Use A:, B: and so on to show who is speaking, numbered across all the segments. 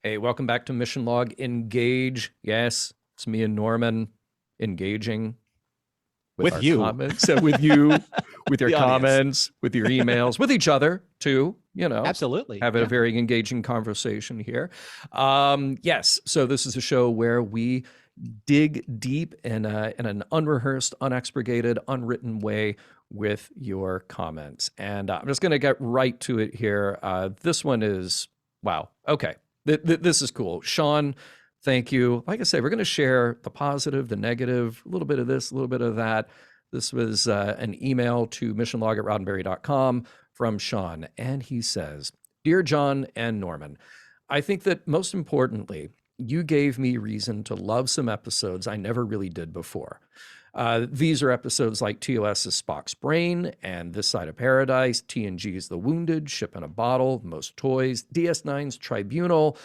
A: Hey, welcome back to Mission Log Engage. Yes, it's me and Norman engaging with
B: With
A: our
B: you.
A: comments and with you, with your
B: The audience.
A: comments, with your emails, with each other too,
B: Absolutely.
A: having
B: Yeah.
A: a very engaging conversation here. Yes, so this is a show where we dig deep in an unrehearsed, unexpurgated, unwritten way with your comments. And I'm just going to get right to it here. This one is, wow, okay. This is cool. Sean, thank you. Like I say, we're going to share the positive, the negative, a little bit of this, a little bit of that. This was an email to missionlog@roddenberry.com from Sean. And he says, Dear John and Norman, I think that most importantly, you gave me reason to love some episodes I never really did before. These are episodes like TOS's Spock's Brain and This Side of Paradise, TNG's The Wounded, Ship in a Bottle, Most Toys, DS9's Tribunal.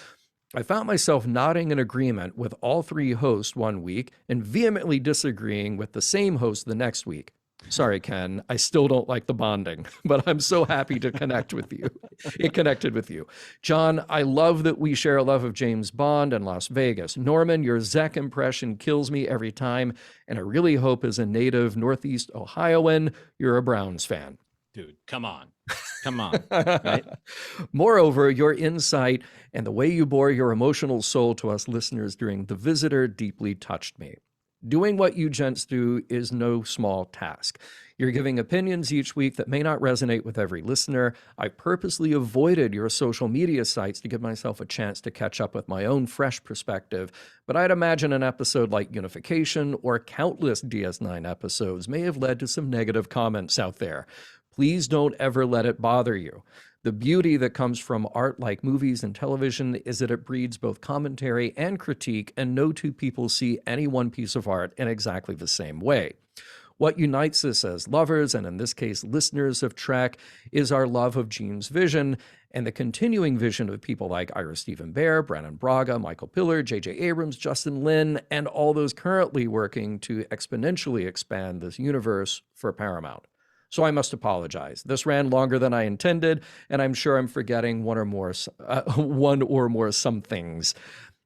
A: I found myself nodding in agreement with all three hosts one week and vehemently disagreeing with the same host the next week. Sorry, Ken, I still don't like the bonding, but I'm so happy to connect with you. It connected with you. John, I love that we share a love of James Bond and Las Vegas. Norman, your Zek impression kills me every time, and I really hope as a native Northeast Ohioan, you're a Browns fan.
B: Dude, come on. Come on. Right?
A: Moreover, your insight and the way you bore your emotional soul to us listeners during The Visitor deeply touched me. Doing what you gents do is no small task. You're giving opinions each week that may not resonate with every listener. I purposely avoided your social media sites to give myself a chance to catch up with my own fresh perspective, but I'd imagine an episode like Unification or countless DS9 episodes may have led to some negative comments out there. Please don't ever let it bother you. The beauty that comes from art like movies and television is that it breeds both commentary and critique, and no two people see any one piece of art in exactly the same way. What unites us as lovers, and in this case listeners of Trek, is our love of Gene's vision and the continuing vision of people like Ira Stephen Bear, Brandon Braga, Michael Piller, J.J. Abrams, Justin Lin, and all those currently working to exponentially expand this universe for Paramount. So I must apologize. This ran longer than I intended, and I'm sure I'm forgetting one or more some things.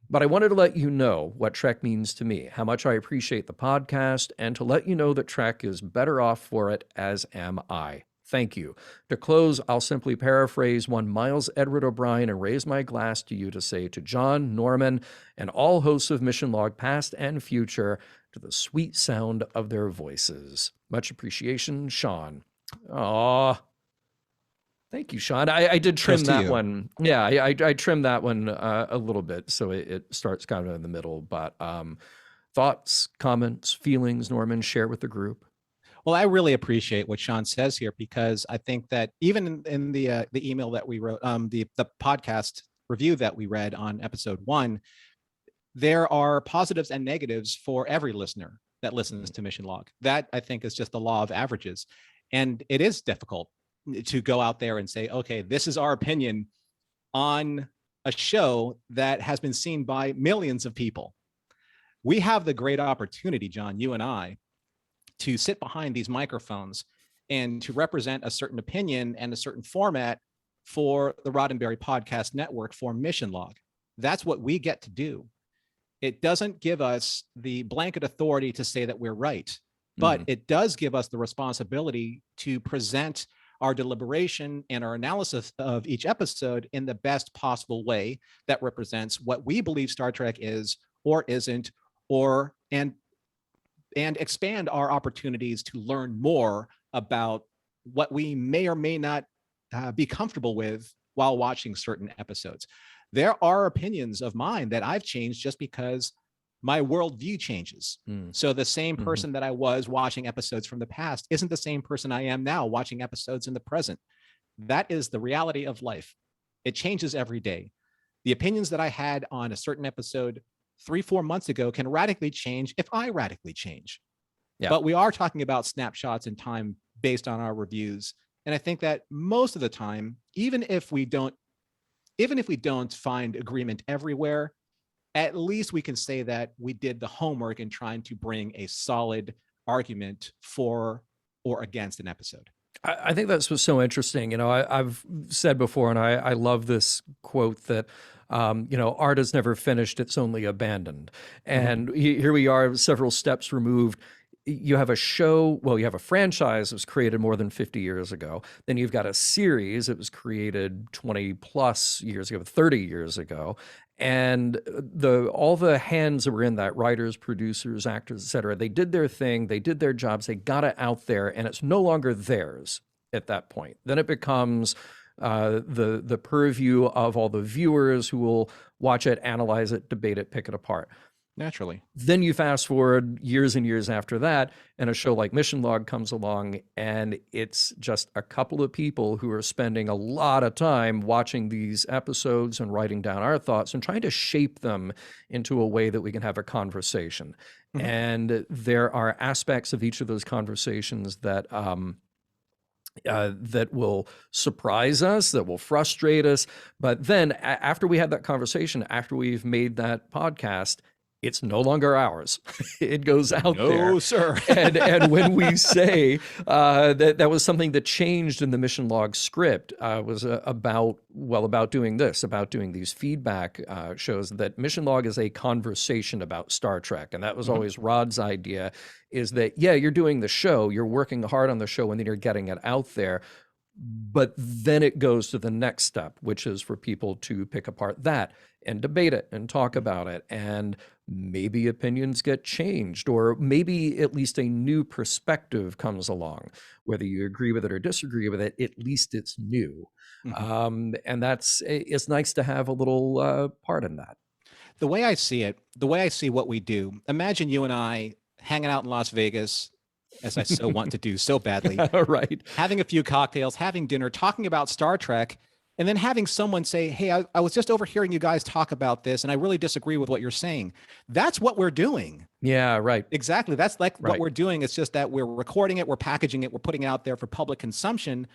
A: But I wanted to let you know what Trek means to me, how much I appreciate the podcast, and to let you know that Trek is better off for it, as am I. Thank you. To close, I'll simply paraphrase one Miles Edward O'Brien and raise my glass to you to say to John, Norman, and all hosts of Mission Log, past and future, to the sweet sound of their voices. Much appreciation, Sean. Aw. Thank you, Sean. I did trim that one. Yeah, I trimmed that one a little bit, so it starts kind of in the middle. But thoughts, comments, feelings, Norman, share with the group.
B: Well, I really appreciate what Sean says here, because I think that even in the email that we wrote, the podcast review that we read on episode 1, there are positives and negatives for every listener that listens to Mission Log. That, I think, is just the law of averages. And it is difficult to go out there and say, okay, this is our opinion on a show that has been seen by millions of people. We have the great opportunity, John, you and I, to sit behind these microphones and to represent a certain opinion and a certain format for the Roddenberry Podcast Network for Mission Log. That's what we get to do. It doesn't give us the blanket authority to say that we're right, but it does give us the responsibility to present our deliberation and our analysis of each episode in the best possible way that represents what we believe Star Trek is or isn't, and expand our opportunities to learn more about what we may or may not be comfortable with while watching certain episodes. There are opinions of mine that I've changed just because my worldview changes. So the same person that I was watching episodes from the past isn't the same person I am now watching episodes in the present. That is the reality of life. It changes every day. The opinions that I had on a certain episode 3-4 months ago can radically change if I radically change. Yeah. But we are talking about snapshots in time based on our reviews. And I think that most of the time, even if we don't find agreement everywhere, at least we can say that we did the homework in trying to bring a solid argument for or against an episode.
A: I think that's what's so interesting. I've said before, and I love this quote that, art is never finished, it's only abandoned.
B: Mhm.
A: And here we are, several steps removed. You have a show, well, you have a franchise that was created more than 50 years ago. Then you've got a series that was created 20 plus years ago, 30 years ago. And all the hands that were in that, writers, producers, actors, et cetera, they did their thing, they did their jobs, they got it out there, and it's no longer theirs at that point. Then it becomes the purview of all the viewers who will watch it, analyze it, debate it, pick it apart.
B: Naturally.
A: Then you fast forward years and years after that, and a show like Mission Log comes along, and it's just a couple of people who are spending a lot of time watching these episodes and writing down our thoughts and trying to shape them into a way that we can have a conversation.
B: Mhm.
A: And there are aspects of each of those conversations that that will surprise us, that will frustrate us. But then after we had that conversation, after we've made that podcast, it's no longer ours. It goes out there.
B: No, sir.
A: And when we say that was something that changed in the Mission Log script, was about doing this, about doing these feedback shows, that Mission Log is a conversation about Star Trek. And that was
B: Mhm.
A: always Rod's idea, is that, yeah, you're doing the show, you're working hard on the show, and then you're getting it out there. But then it goes to the next step, which is for people to pick apart that and debate it and talk about it. And maybe opinions get changed, or maybe at least a new perspective comes along. Whether you agree with it or disagree with it, at least it's new.
B: Mhm.
A: And it's nice to have a little part in that.
B: The way I see it, the way I see what we do, imagine you and I hanging out in Las Vegas, as I so want to do so badly,
A: Right.
B: having a few cocktails, having dinner, talking about Star Trek, and then having someone say, "Hey, I was just overhearing you guys talk about this, and I really disagree with what you're saying." That's what we're doing.
A: Yeah, right.
B: Exactly. That's like what
A: Right.
B: we're doing. It's just that we're recording it, we're packaging it, we're putting it out there for public consumption.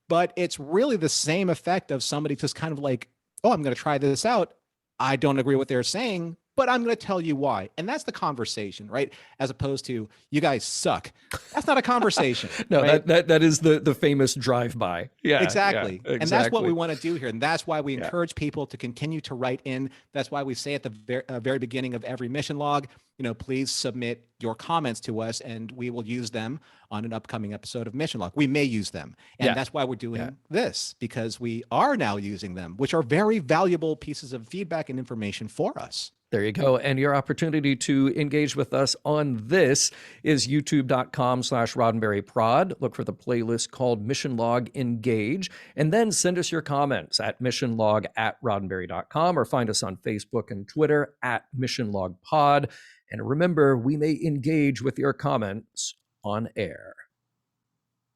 B: But it's really the same effect of somebody just kind of like, "Oh, I'm going to try this out. I don't agree with what they're saying, but I'm going to tell you why." And that's the conversation, right? As opposed to, "You guys suck." That's not a conversation.
A: No,
B: right?
A: that is the famous drive-by. Yeah,
B: Exactly.
A: yeah,
B: And that's what we
A: exactly.
B: want to do here. And that's why we
A: Yeah.
B: encourage people to continue to write in. That's why we say at the very beginning of every mission log, please submit your comments to us and we will use them on an upcoming episode of Mission Log. We may use them. And
A: Yeah.
B: that's why we're doing
A: Yeah.
B: this, because we are now using them, which are very valuable pieces of feedback and information for us.
A: There you go. And your opportunity to engage with us on this is youtube.com/Roddenberry Look for the playlist called Mission Log Engage, and then send us your comments at missionlog@roddenberry.com, or find us on Facebook and Twitter at Mission Log Pod. And remember, we may engage with your comments on air.